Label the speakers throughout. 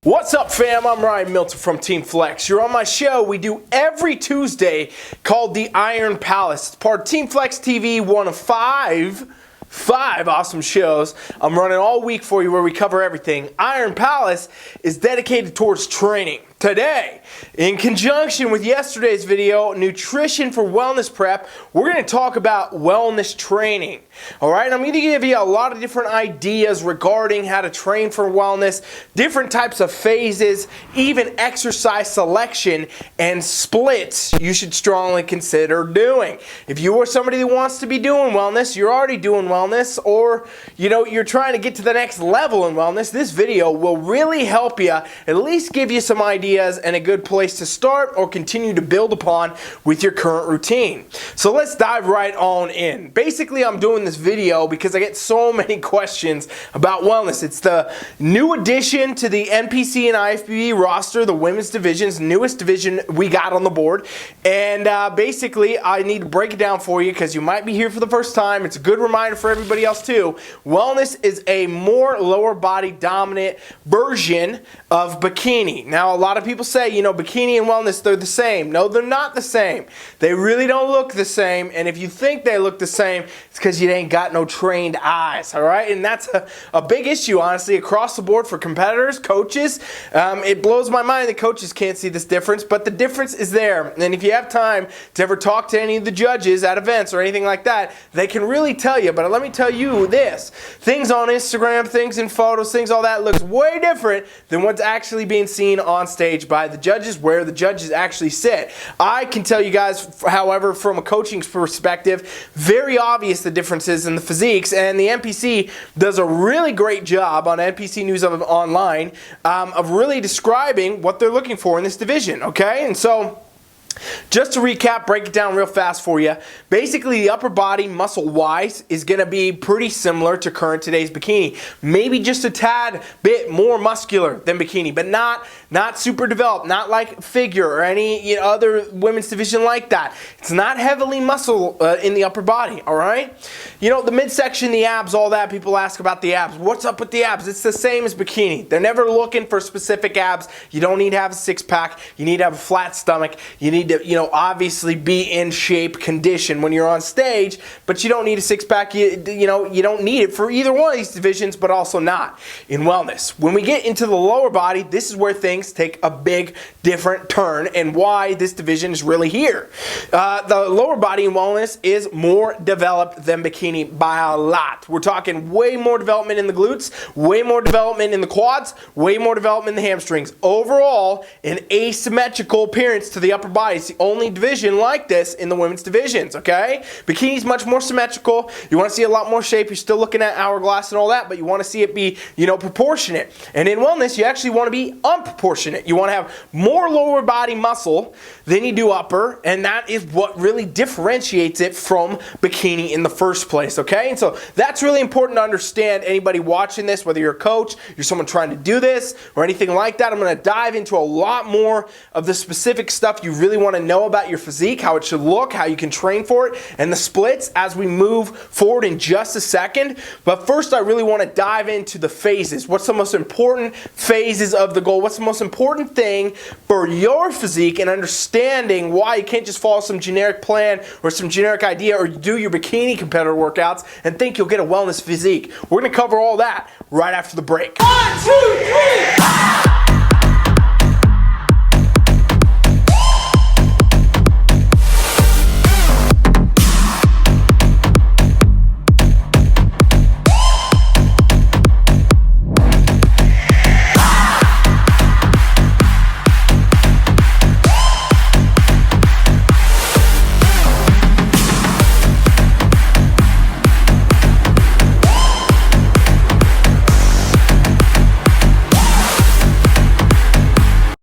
Speaker 1: What's up, fam? I'm Ryan Milton from Team Flex. You're on my show we do every Tuesday called the Iron Palace. It's part of Team Flex TV, one of five awesome shows I'm running all week for you where we cover everything. Iron Palace is dedicated towards training. Today, in conjunction with yesterday's video, Nutrition for Wellness Prep, we're going to talk about wellness training. Alright, I'm going to give you a lot of different ideas regarding how to train for wellness, different types of phases, even exercise selection and splits you should strongly consider doing. If you are somebody that wants to be doing wellness, you're already doing wellness, or you're trying to get to the next level in wellness, this video will really help you, at least give you some ideas and a good place to start or continue to build upon with your current routine. So let's dive right on in. Basically, I'm doing this video because I get so many questions about wellness. It's the new addition to the NPC and IFBB roster, the women's division's newest division we got on the board. And basically, I need to break it down for you because you might be here for the first time. It's a good reminder for everybody else too. Wellness is a more lower body dominant version of bikini. Now, a lot of people say, bikini and wellness, they're the same. No, they're not the same. They really don't look the same. And if you think they look the same, it's because you ain't got no trained eyes, all right? And that's a big issue, honestly, across the board for competitors, coaches. It blows my mind that coaches can't see this difference, but the difference is there. And if you have time to ever talk to any of the judges at events or anything like that, they can really tell you. But let me tell you this. Things on Instagram, things in photos, things all that looks way different than what's actually being seen on stage by the judges, where the judges actually sit. I can tell you guys, however, from a coaching perspective, very obvious the differences in the physiques, and the NPC does a really great job on NPC News Online of really describing what they're looking for in this division, okay? And so, just to recap, break it down real fast for you. Basically, the upper body muscle-wise is going to be pretty similar to current today's bikini. Maybe just a tad bit more muscular than bikini, but not super developed, not like figure or any other women's division like that. It's not heavily muscle in the upper body, all right? The midsection, the abs, all that, people ask about the abs. What's up with the abs? It's the same as bikini. They're never looking for specific abs. You don't need to have a six-pack. You need to have a flat stomach. You need to, obviously be in shape, condition when you're on stage, but you don't need a six-pack. You don't need it for either one of these divisions, but also not in wellness. When we get into the lower body, this is where things take a big different turn and why this division is really here. The lower body in wellness is more developed than bikini by a lot. We're talking way more development in the glutes, way more development in the quads, way more development in the hamstrings. Overall, an asymmetrical appearance to the upper body. It's the only division like this in the women's divisions, okay? Bikini's much more symmetrical. You want to see a lot more shape. You're still looking at hourglass and all that, but you want to see it be, proportionate. And in wellness, you actually want to be unproportionate. You want to have more lower body muscle than you do upper, and that is what really differentiates it from bikini in the first place, okay? And so that's really important to understand. Anybody watching this, whether you're a coach, you're someone trying to do this, or anything like that, I'm going to dive into a lot more of the specific stuff you really want to know about your physique, how it should look, how you can train for it, and the splits as we move forward in just a second. But first, I really want to dive into the phases. What's the most important phases of the goal? What's the most important thing for your physique, and understanding why you can't just follow some generic plan or some generic idea or do your bikini competitor workouts and think you'll get a wellness physique. We're going to cover all that right after the break. 1, 2, 3!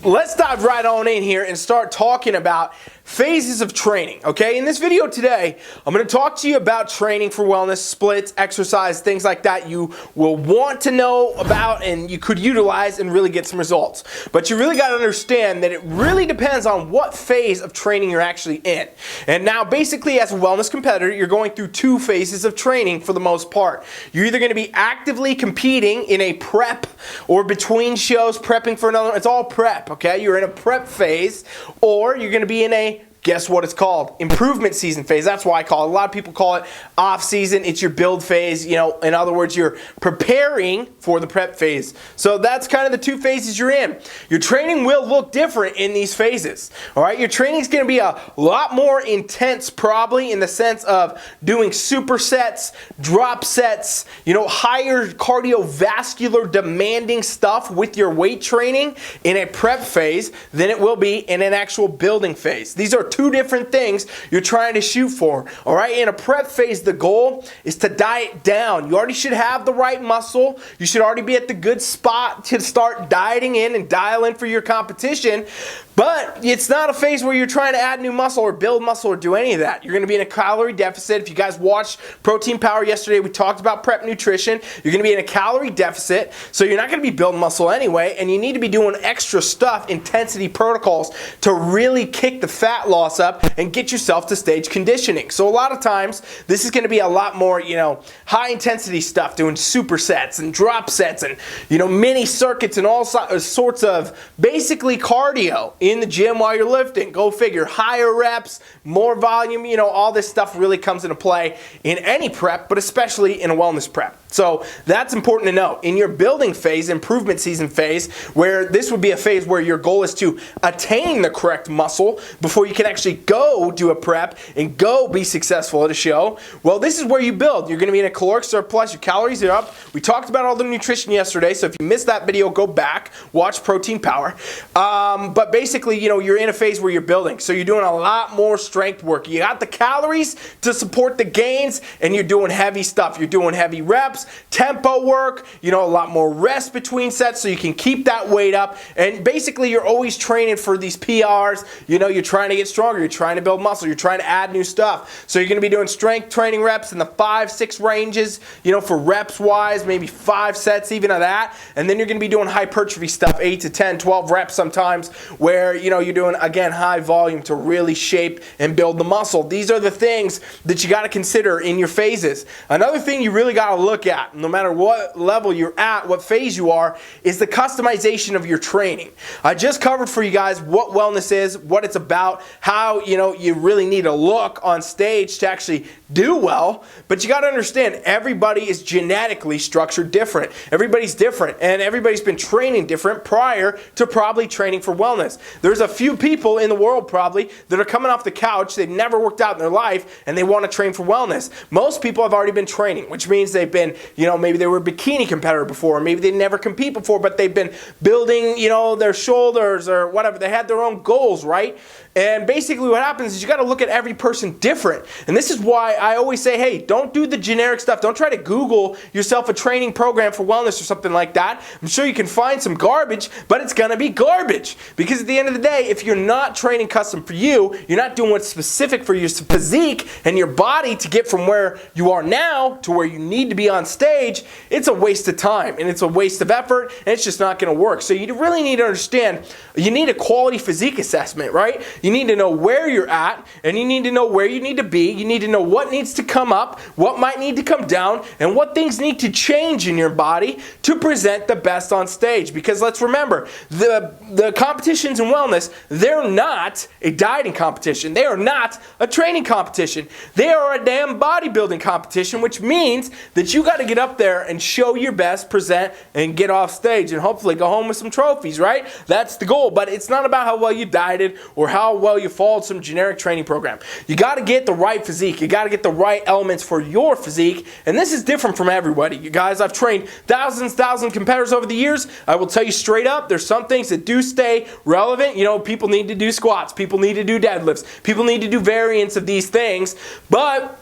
Speaker 1: Let's dive right on in here and start talking about phases of training, okay? In this video today, I'm going to talk to you about training for wellness, splits, exercise, things like that you will want to know about and you could utilize and really get some results. But you really got to understand that it really depends on what phase of training you're actually in. And now basically as a wellness competitor, you're going through two phases of training for the most part. You're either going to be actively competing in a prep or between shows, prepping for another. It's all prep, okay? You're in a prep phase, or you're going to be in a, guess what it's called? Improvement season phase. That's why I call it. A lot of people call it off season. It's your build phase. You know, in other words, you're preparing for the prep phase. So that's kind of the two phases you're in. Your training will look different in these phases. All right, your training is going to be a lot more intense, probably in the sense of doing supersets, drop sets, you know, higher cardiovascular demanding stuff with your weight training in a prep phase than it will be in an actual building phase. These are two different things you're trying to shoot for. All right, in a prep phase, the goal is to diet down. You already should have the right muscle. You should already be at the good spot to start dieting in and dial in for your competition. But it's not a phase where you're trying to add new muscle or build muscle or do any of that. You're going to be in a calorie deficit. If you guys watched Protein Power yesterday, we talked about prep nutrition. You're going to be in a calorie deficit, so you're not going to be building muscle anyway, and you need to be doing extra stuff, intensity protocols, to really kick the fat loss up and get yourself to stage conditioning. So a lot of times, this is going to be a lot more, you know, high intensity stuff, doing supersets and drop sets and, you know, mini circuits and all sorts of basically cardio in the gym while you're lifting. Go figure. Higher reps, more volume, you know, all this stuff really comes into play in any prep, but especially in a wellness prep. So that's important to know. In your building phase, improvement season phase, where this would be a phase where your goal is to attain the correct muscle before you can actually go do a prep and go be successful at a show, well, this is where you build. You're going to be in a caloric surplus. Your calories are up. We talked about all the nutrition yesterday, so if you missed that video, go back, watch Protein Power. But basically, you know, you're in a phase where you're building. So you're doing a lot more strength work. You got the calories to support the gains, and you're doing heavy stuff. You're doing heavy reps, tempo work, you know, a lot more rest between sets so you can keep that weight up. And basically, you're always training for these PRs. You know, you're trying to get stronger. You're trying to build muscle. You're trying to add new stuff. So you're going to be doing strength training reps in the 5-6 ranges, you know, for reps wise, maybe 5 sets even of that. And then you're going to be doing hypertrophy stuff, 8 to 10, 12 reps sometimes, where, you know, you're doing, again, high volume to really shape and build the muscle. These are the things that you got to consider in your phases. Another thing you really got to look at, no matter what level you're at, what phase you are, is the customization of your training. I just covered for you guys what wellness is, what it's about, how, you know, you really need to look on stage to actually do well, but you got to understand everybody is genetically structured different. Everybody's different, and everybody's been training different prior to probably training for wellness. There's a few people in the world probably that are coming off the couch, they've never worked out in their life, and they want to train for wellness. Most people have already been training, which means they've been, you know, maybe they were a bikini competitor before, or maybe they never compete before, but they've been building, you know, their shoulders or whatever. They had their own goals, right? And basically what happens is you got to look at every person different. And this is why I always say, hey, don't do the generic stuff. Don't try to Google yourself a training program for wellness or something like that. I'm sure you can find some garbage, but it's going to be garbage. Because at the end of the day, if you're not training custom for you, you're not doing what's specific for your physique and your body to get from where you are now to where you need to be on stage, it's a waste of time and it's a waste of effort and it's just not going to work. So you really need to understand, you need a quality physique assessment, right? You need to know where you're at, and you need to know where you need to be. You need to know what needs to come up, what might need to come down, and what things need to change in your body to present the best on stage. Because let's remember, the competitions in wellness, they're not a dieting competition. They are not a training competition. They are a damn bodybuilding competition, which means that you got to get up there and show your best, present, and get off stage, and hopefully go home with some trophies, right? That's the goal. But it's not about how well you dieted or how well you followed some generic training program. You got to get the right physique. You got to get the right elements for your physique, and this is different from everybody. You guys, I've trained thousands competitors over the years. I will tell you straight up, there's some things that do stay relevant. You know, people need to do squats. People need to do deadlifts. People need to do variants of these things, but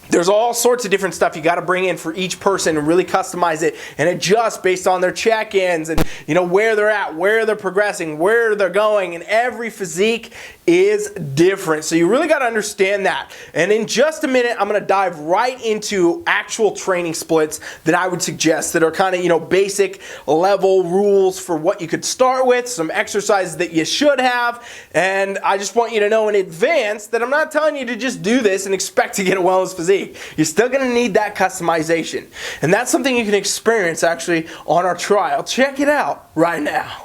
Speaker 1: there's all sorts of different stuff you got to bring in for each person and really customize it and adjust based on their check-ins and, you know, where they're at, where they're progressing, where they're going. And every physique is different. So you really got to understand that. And in just a minute, I'm going to dive right into actual training splits that I would suggest that are kind of, basic level rules for what you could start with, some exercises that you should have. And I just want you to know in advance that I'm not telling you to just do this and expect to get a wellness physique. You're still going to need that customization. And that's something you can experience actually on our trial. Check it out right now.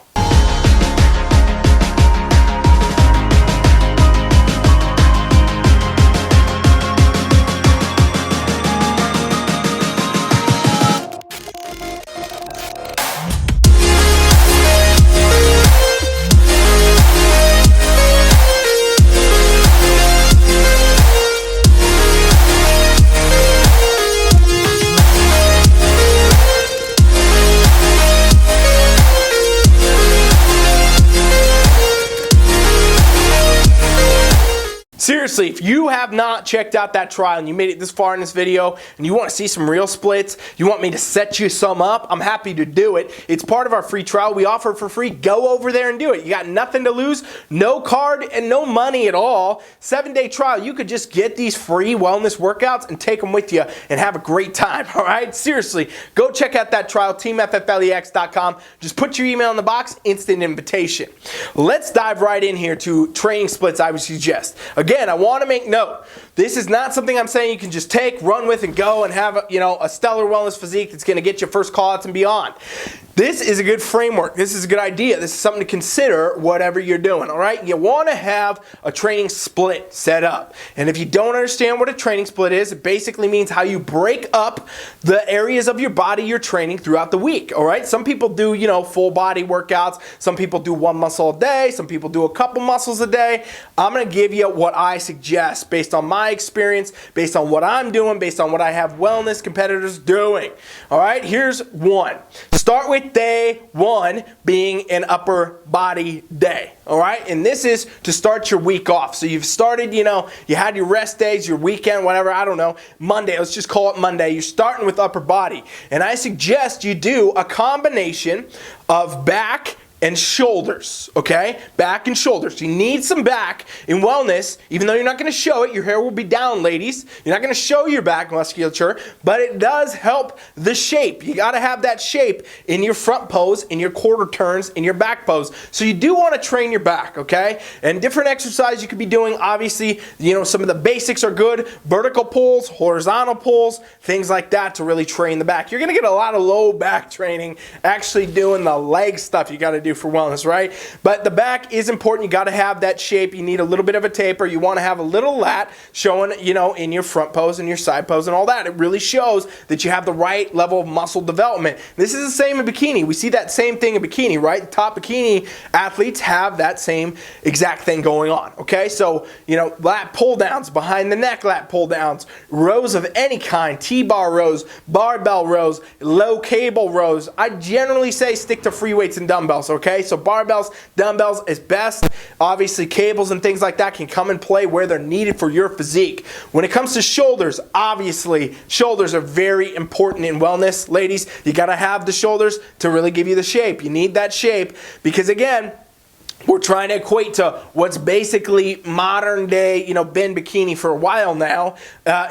Speaker 1: Seriously, if you have not checked out that trial and you made it this far in this video and you want to see some real splits, you want me to set you some up, I'm happy to do it. It's part of our free trial. We offer it for free. Go over there and do it. You got nothing to lose, no card and no money at all. 7-day trial. You could just get these free wellness workouts and take them with you and have a great time, all right? Seriously, go check out that trial, teamfflex.com. Just put your email in the box, instant invitation. Let's dive right in here to training splits I would suggest. Again, I want to make note, this is not something I'm saying you can just take, run with, and go and have a stellar wellness physique that's going to get you first call-outs and beyond. This is a good framework. This is a good idea. This is something to consider whatever you're doing, all right? You want to have a training split set up. And if you don't understand what a training split is, it basically means how you break up the areas of your body you're training throughout the week, all right? Some people do, full body workouts. Some people do one muscle a day. Some people do a couple muscles a day. I'm going to give you what I suggest based on my experience, based on what I'm doing, based on what I have wellness competitors doing. All right, here's one. Start with day one being an upper body day. All right, and this is to start your week off. So you've started, you had your rest days, your weekend, whatever, I don't know, Monday, let's just call it Monday. You're starting with upper body. And I suggest you do a combination of back and shoulders, okay? Back and shoulders. You need some back in wellness, even though you're not going to show it. Your hair will be down, ladies. You're not going to show your back musculature, but it does help the shape. You got to have that shape in your front pose, in your quarter turns, in your back pose. So you do want to train your back, okay? And different exercises you could be doing. Obviously, some of the basics are good. Vertical pulls, horizontal pulls, things like that to really train the back. You're going to get a lot of low back training actually doing the leg stuff you got to do for wellness, right? But the back is important. You got to have that shape. You need a little bit of a taper. You want to have a little lat showing, in your front pose and your side pose and all that. It really shows that you have the right level of muscle development. This is the same in bikini. We see that same thing in bikini, right? Top bikini athletes have that same exact thing going on, okay? So, lat pull downs, behind the neck lat pull downs, rows of any kind, T-bar rows, barbell rows, low cable rows. I generally say stick to free weights and dumbbells, okay? So barbells, dumbbells is best. Obviously, cables and things like that can come and play where they're needed for your physique. When it comes to shoulders, obviously, shoulders are very important in wellness. Ladies, you got to have the shoulders to really give you the shape. You need that shape because, again, we're trying to equate to what's basically modern day, been bikini for a while now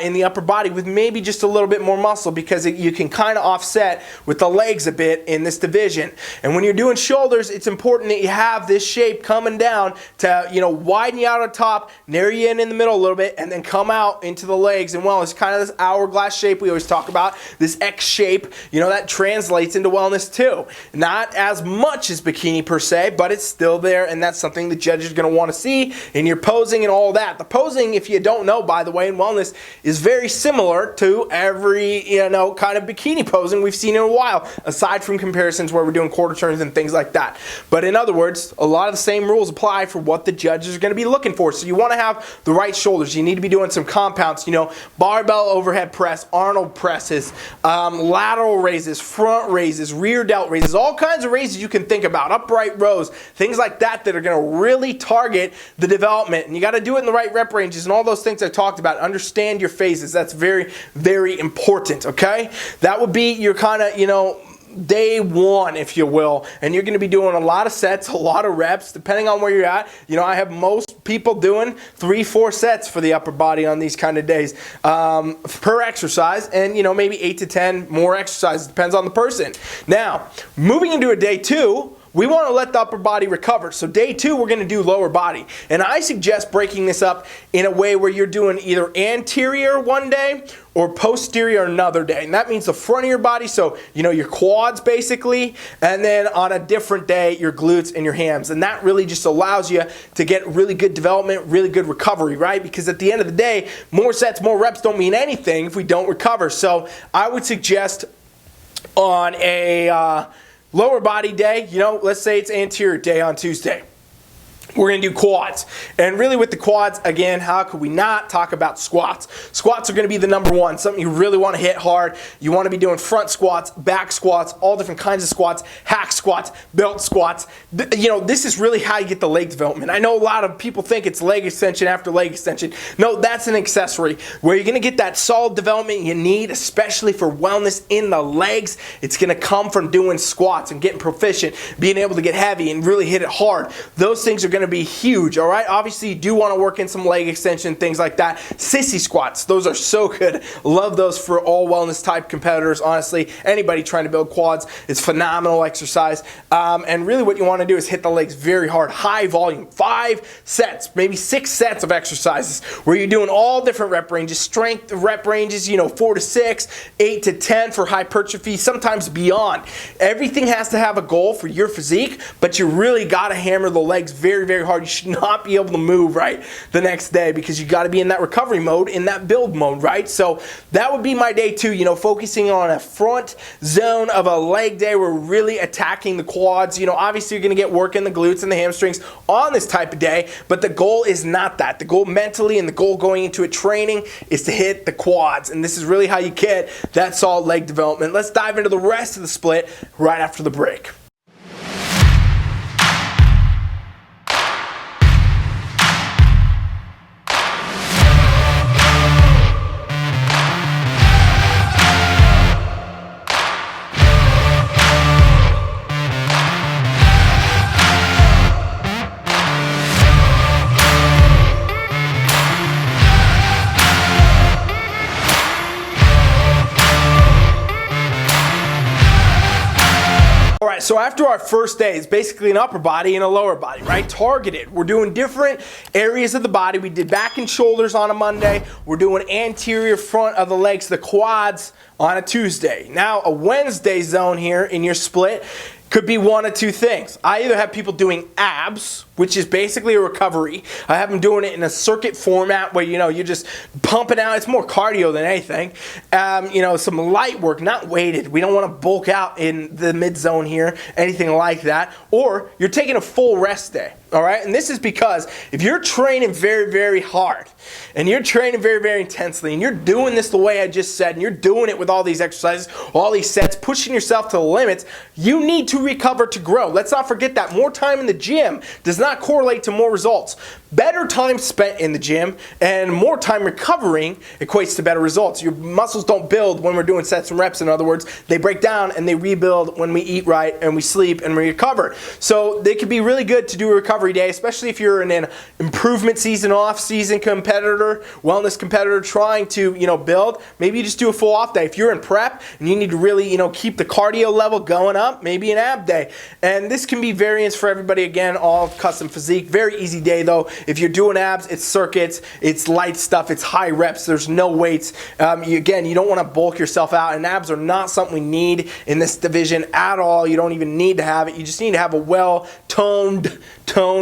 Speaker 1: in the upper body with maybe just a little bit more muscle because you can kind of offset with the legs a bit in this division. And when you're doing shoulders, it's important that you have this shape coming down to, widen you out on top, narrow you in the middle a little bit, and then come out into the legs. And it's kind of this hourglass shape we always talk about, this X shape, that translates into wellness too. Not as much as bikini per se, but it's still there. And that's something the judge is going to want to see in your posing and all that. The posing, if you don't know, by the way, in wellness is very similar to every, kind of bikini posing we've seen in a while, aside from comparisons where we're doing quarter turns and things like that. But in other words, a lot of the same rules apply for what the judges are going to be looking for. So you want to have the right shoulders. You need to be doing some compounds, barbell overhead press, Arnold presses, lateral raises, front raises, rear delt raises, all kinds of raises you can think about, upright rows, things like that are going to really target the development. And you got to do it in the right rep ranges and all those things I talked about. Understand your phases. That's very, very important, okay? That would be your kind of, day one, if you will, and you're going to be doing a lot of sets, a lot of reps, depending on where you're at. You know, I have most people doing 3-4 sets for the upper body on these kind of days per exercise, and you know, maybe 8 to 10 more exercises, depends on the person. Now, moving into a day two, we want to let the upper body recover. So day two, we're going to do lower body. And I suggest breaking this up in a way where you're doing either anterior one day or posterior another day. And that means the front of your body, so you know, your quads basically, and then on a different day, your glutes and your hams. And that really just allows you to get really good development, really good recovery, right? Because at the end of the day, more sets, more reps don't mean anything if we don't recover. So I would suggest on a lower body day, you know, let's say it's anterior day on Tuesday. We're going to do quads. And really with the quads, again, how could we not talk about squats? Squats are going to be the number one, something you really want to hit hard. You want to be doing front squats, back squats, all different kinds of squats, hack squats, belt squats. You know, this is really how you get the leg development. I know a lot of people think it's leg extension after leg extension. No, that's an accessory. Where you're going to get that solid development you need, especially for wellness in the legs, it's going to come from doing squats and getting proficient, being able to get heavy and really hit it hard. Those things are going to be huge, all right? Obviously, you do want to work in some leg extension, things like that. Sissy squats, those are so good. Love those for all wellness type competitors, honestly. Anybody trying to build quads, it's phenomenal exercise. And really what you want to do is hit the legs very hard, high volume, 5 sets, maybe 6 sets of exercises where you're doing all different rep ranges, strength rep ranges, you know, 4 to 6, 8 to 10 for hypertrophy, sometimes beyond. Everything has to have a goal for your physique, but you really got to hammer the legs very hard. You should not be able to move right the next day because you got to be in that recovery mode, in that build mode, right? So that would be my day two, you know, focusing on a front zone of a leg day. We're really attacking the quads. You know, obviously you're going to get work in the glutes and the hamstrings on this type of day, but the goal is not that. The goal mentally and the goal going into a training is to hit the quads, and this is really how you get that solid leg development. Let's dive into the rest of the split right after the break. So after our first day, it's basically an upper body and a lower body, right? Targeted. We're doing different areas of the body. We did back and shoulders on a Monday. We're doing anterior front of the legs, the quads, on a Tuesday. Now, a Wednesday zone here in your split could be one of two things. I either have people doing abs, which is basically a recovery. I have them doing it in a circuit format where, you know, you're just pumping out. It's more cardio than anything. You know, some light work, not weighted. We don't want to bulk out in the mid zone here, anything like that. Or you're taking a full rest day. All right, and this is because if you're training very hard and you're training very intensely and you're doing this the way I just said and you're doing it with all these exercises, all these sets, pushing yourself to the limits, you need to recover to grow. Let's not forget that more time in the gym does not correlate to more results. Better time spent in the gym and more time recovering equates to better results. Your muscles don't build when we're doing sets and reps. In other words, they break down and they rebuild when we eat right and we sleep and we recover. So they can be really good to do a recovery day, especially if you're in an improvement season, off-season competitor, wellness competitor trying to, you know, build. Maybe you just do a full off day. If you're in prep and you need to really, you know, keep the cardio level going up, maybe an ab day. And this can be variance for everybody. Again, all custom physique. Very easy day though. If you're doing abs, it's circuits, it's light stuff, it's high reps, there's no weights. Again, you don't want to bulk yourself out, and abs are not something we need in this division at all. You don't even need to have it. You just need to have a well-toned,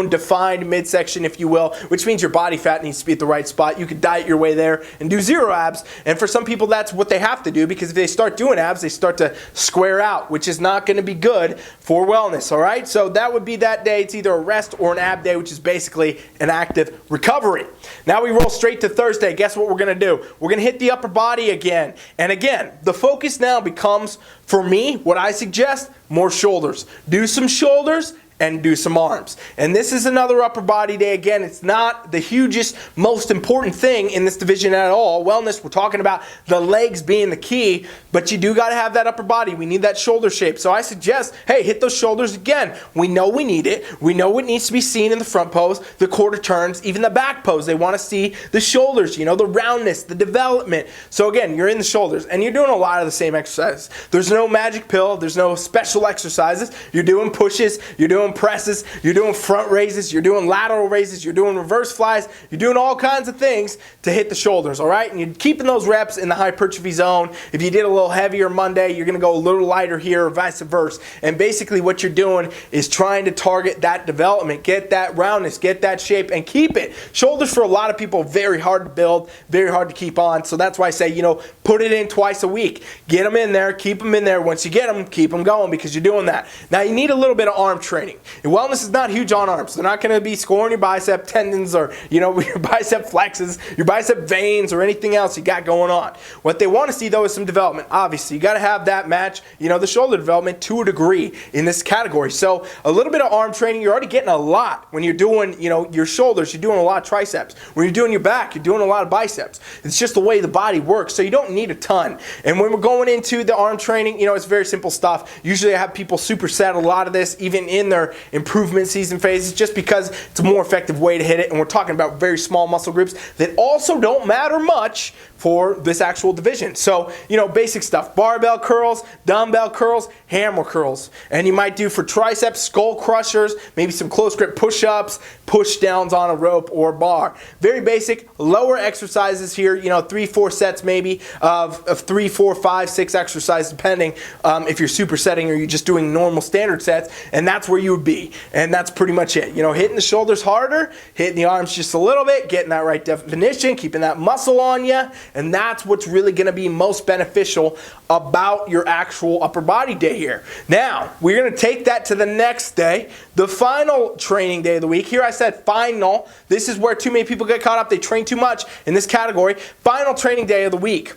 Speaker 1: defined midsection, if you will, which means your body fat needs to be at the right spot. You could diet your way there and do zero abs, and for some people that's what they have to do, because if they start doing abs, they start to square out, which is not going to be good for wellness, all right? So that would be that day. It's either a rest or an ab day, which is basically an active recovery. Now we roll straight to Thursday. Guess what we're going to do? We're going to hit the upper body again. And again, the focus now becomes, for me, what I suggest, more shoulders. Do some shoulders and do some arms. And this is another upper body day. Again, it's not the hugest, most important thing in this division at all. Wellness, we're talking about the legs being the key, but you do got to have that upper body. We need that shoulder shape. So I suggest, hey, hit those shoulders again. We know we need it. We know it needs to be seen in the front pose, the quarter turns, even the back pose. They want to see the shoulders, you know, the roundness, the development. So again, you're in the shoulders and you're doing a lot of the same exercises. There's no magic pill. There's no special exercises. You're doing pushes. You're doing presses, you're doing front raises, you're doing lateral raises, you're doing reverse flies, you're doing all kinds of things to hit the shoulders, all right? And you're keeping those reps in the hypertrophy zone. If you did a little heavier Monday, you're gonna go a little lighter here or vice versa. And basically what you're doing is trying to target that development, get that roundness, get that shape, and keep it. Shoulders for a lot of people, very hard to build, very hard to keep on. So that's why I say, you know, put it in twice a week. Get them in there, keep them in there. Once you get them, keep them going because you're doing that. Now you need a little bit of arm training. And wellness is not huge on arms. They're not going to be scoring your bicep tendons or, you know, your bicep flexes, your bicep veins, or anything else you got going on. What they want to see, though, is some development. Obviously, you got to have that match, you know, the shoulder development to a degree in this category. So a little bit of arm training, you're already getting a lot. When you're doing, you know, your shoulders, you're doing a lot of triceps. When you're doing your back, you're doing a lot of biceps. It's just the way the body works, so you don't need a ton. And when we're going into the arm training, you know, it's very simple stuff. Usually I have people superset a lot of this, even in their improvement season phases, just because it's a more effective way to hit it. And we're talking about very small muscle groups that also don't matter much for this actual division. So, you know, basic stuff: barbell curls, dumbbell curls, hammer curls. And you might do for triceps, skull crushers, maybe some close grip push-ups, push downs on a rope or bar. Very basic, lower exercises here, you know, 3-4 sets maybe of 3, 4, 5, 6 exercises, depending if you're supersetting or you're just doing normal standard sets. And that's where you would be. And that's pretty much it. You know, hitting the shoulders harder, hitting the arms just a little bit, getting that right definition, keeping that muscle on you. And that's what's really going to be most beneficial about your actual upper body day here. Now, we're going to take that to the next day, the final training day of the week. Here I said final. This is where too many people get caught up. They train too much in this category. Final training day of the week.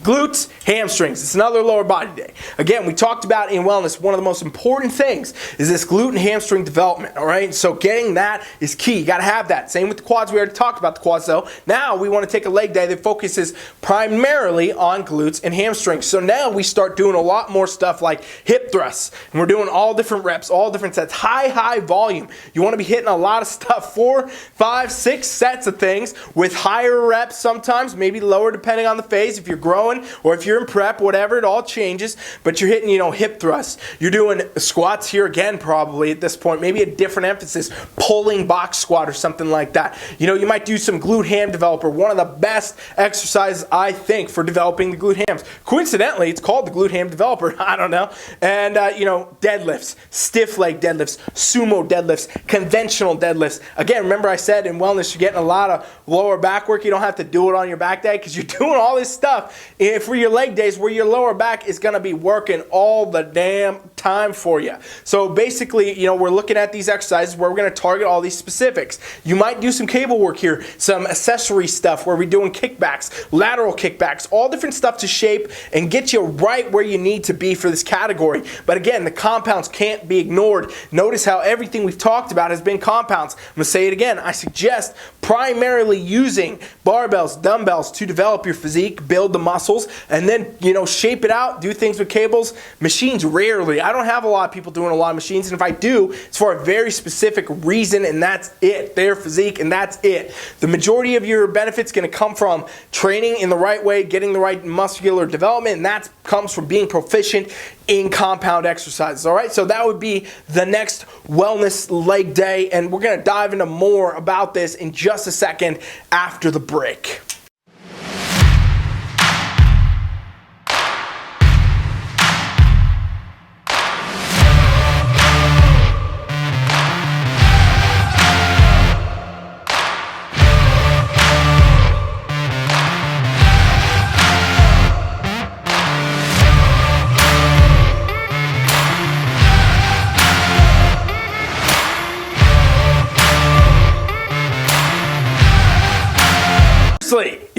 Speaker 1: Glutes, hamstrings. It's another lower body day. Again, we talked about in wellness, one of the most important things is this glute and hamstring development, all right? So getting that is key. You got to have that. Same with the quads. We already talked about the quads, though. Now we want to take a leg day that focuses primarily on glutes and hamstrings. So now we start doing a lot more stuff like hip thrusts. And we're doing all different reps, all different sets, high volume. You want to be hitting a lot of stuff, 4, 5, 6 sets of things with higher reps sometimes, maybe lower depending on the phase. If you're growing, or if you're in prep, whatever, it all changes. But you're hitting, you know, hip thrusts. You're doing squats here again, probably at this point. Maybe a different emphasis, pulling box squat or something like that. You know, you might do some glute ham developer. One of the best exercises, I think, for developing the glute hams. Coincidentally, it's called the glute ham developer. I don't know. And, you know, deadlifts, stiff leg deadlifts, sumo deadlifts, conventional deadlifts. Again, remember I said in wellness, you're getting a lot of lower back work. You don't have to do it on your back day because you're doing all this stuff for your leg days where your lower back is going to be working all the damn time for you. So basically, you know, we're looking at these exercises where we're going to target all these specifics. You might do some cable work here, some accessory stuff where we're doing kickbacks, lateral kickbacks, all different stuff to shape and get you right where you need to be for this category. But again, the compounds can't be ignored. Notice how everything we've talked about has been compounds. I'm going to say it again. I suggest primarily using barbells, dumbbells to develop your physique, build the muscles, and then, you know, shape it out, do things with cables. Machines, rarely. I don't have a lot of people doing a lot of machines, and if I do, it's for a very specific reason, and that's it. Their physique, and that's it. The majority of your benefits going to come from training in the right way, getting the right muscular development, and that comes from being proficient in compound exercises. All right, so that would be the next wellness leg day, and we're going to dive into more about this in just a second after the break.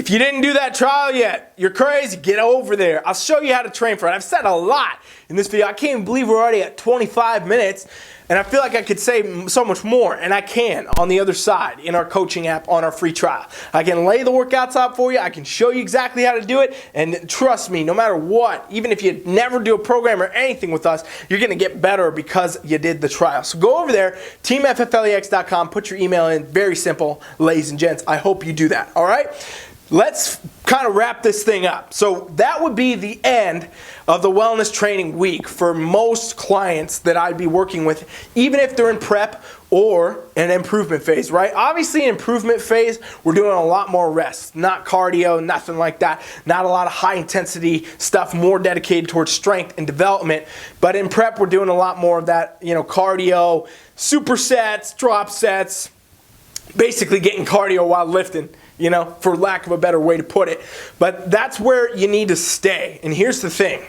Speaker 1: If you didn't do that trial yet, you're crazy. Get over there. I'll show you how to train for it. I've said a lot in this video. I can't even believe we're already at 25 minutes, and I feel like I could say so much more, and I can on the other side in our coaching app on our free trial. I can lay the workouts out for you. I can show you exactly how to do it, and trust me, no matter what, even if you never do a program or anything with us, you're going to get better because you did the trial. So go over there, teamfflex.com, put your email in. Very simple, ladies and gents. I hope you do that, all right? Let's kind of wrap this thing up. So that would be the end of the wellness training week for most clients that I'd be working with, even if they're in prep or an improvement phase, right? Obviously, in improvement phase, we're doing a lot more rest, not cardio, nothing like that, not a lot of high intensity stuff, more dedicated towards strength and development. But in prep, we're doing a lot more of that, cardio, supersets, drop sets, basically getting cardio while lifting, for lack of a better way to put it. But that's where you need to stay. And here's the thing.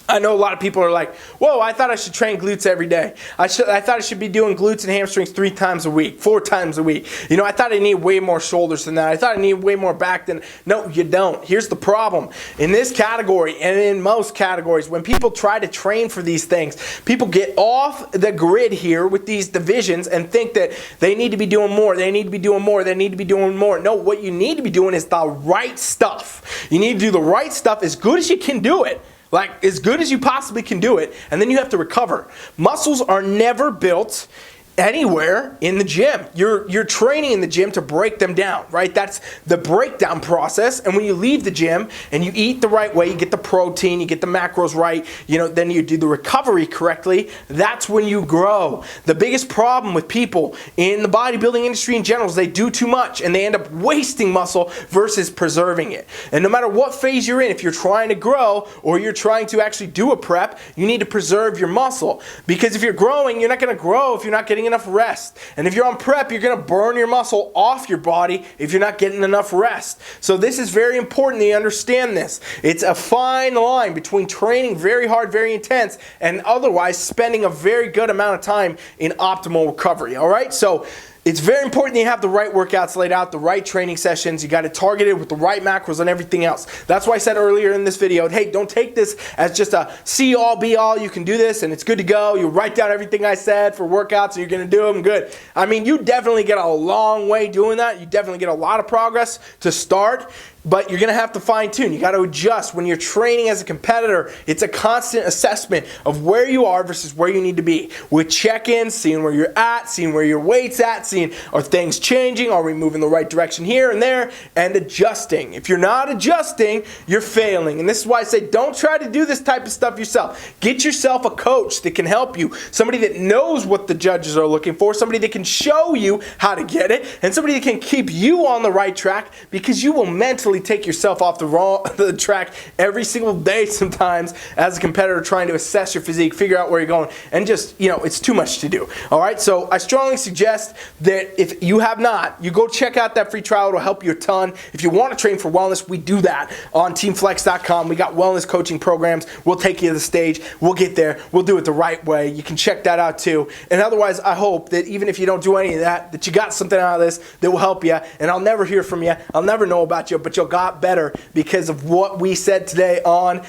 Speaker 1: I know a lot of people are like, whoa, I thought I should train glutes every day. I thought I should be doing glutes and hamstrings 3 times a week, 4 times a week. I thought I need way more shoulders than that. I thought I need way more back than. No, you don't. Here's the problem. In this category and in most categories, when people try to train for these things, people get off the grid here with these divisions and think that they need to be doing more, they need to be doing more, they need to be doing more. No, what you need to be doing is the right stuff. You need to do the right stuff as good as you can do it. Like, as good as you possibly can do it, and then you have to recover. Muscles are never built anywhere in the gym. You're training in the gym to break them down, right? That's the breakdown process. And when you leave the gym and you eat the right way, you get the protein, you get the macros right, then you do the recovery correctly, that's when you grow. The biggest problem with people in the bodybuilding industry in general is they do too much and they end up wasting muscle versus preserving it. And no matter what phase you're in, if you're trying to grow or you're trying to actually do a prep, you need to preserve your muscle. Because if you're growing, you're not going to grow if you're not getting enough rest. And if you're on prep, you're going to burn your muscle off your body if you're not getting enough rest. So this is very important that you understand this. It's a fine line between training very hard, very intense, and otherwise spending a very good amount of time in optimal recovery. All right? So it's very important that you have the right workouts laid out, the right training sessions. You got it targeted with the right macros and everything else. That's why I said earlier in this video, hey, don't take this as just a see-all, be-all. You can do this and it's good to go. You write down everything I said for workouts and you're going to do them good. I mean, you definitely get a long way doing that. You definitely get a lot of progress to start. But you're going to have to fine tune. You got to adjust. When you're training as a competitor, it's a constant assessment of where you are versus where you need to be. With check-ins, seeing where you're at, seeing where your weight's at, seeing are things changing, are we moving the right direction here and there, and adjusting. If you're not adjusting, you're failing. And this is why I say don't try to do this type of stuff yourself. Get yourself a coach that can help you, somebody that knows what the judges are looking for, somebody that can show you how to get it, and somebody that can keep you on the right track, because you will mentally take yourself off the track every single day sometimes as a competitor trying to assess your physique, figure out where you're going, and just, it's too much to do. All right, so I strongly suggest that if you have not, you go check out that free trial. It'll help you a ton. If you want to train for wellness, we do that on teamflex.com. We got wellness coaching programs. We'll take you to the stage. We'll get there. We'll do it the right way. You can check that out too. And otherwise, I hope that even if you don't do any of that, that you got something out of this that will help you. And I'll never hear from you. I'll never know about you, but you'll got better because of what we said today on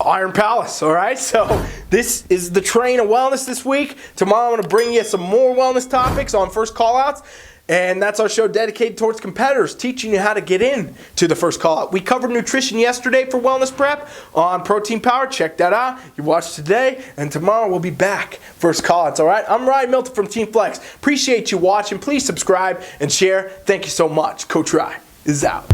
Speaker 1: Iron Palace, all right? So this is the train of wellness this week. Tomorrow I'm going to bring you some more wellness topics on first call-outs. And that's our show dedicated towards competitors, teaching you how to get in to the first call-out. We covered nutrition yesterday for Wellness Prep on Protein Power. Check that out. You watch today, and tomorrow we'll be back. First call-outs, all right? I'm Ryan Milton from Team Flex. Appreciate you watching. Please subscribe and share. Thank you so much. Coach Ryan is out.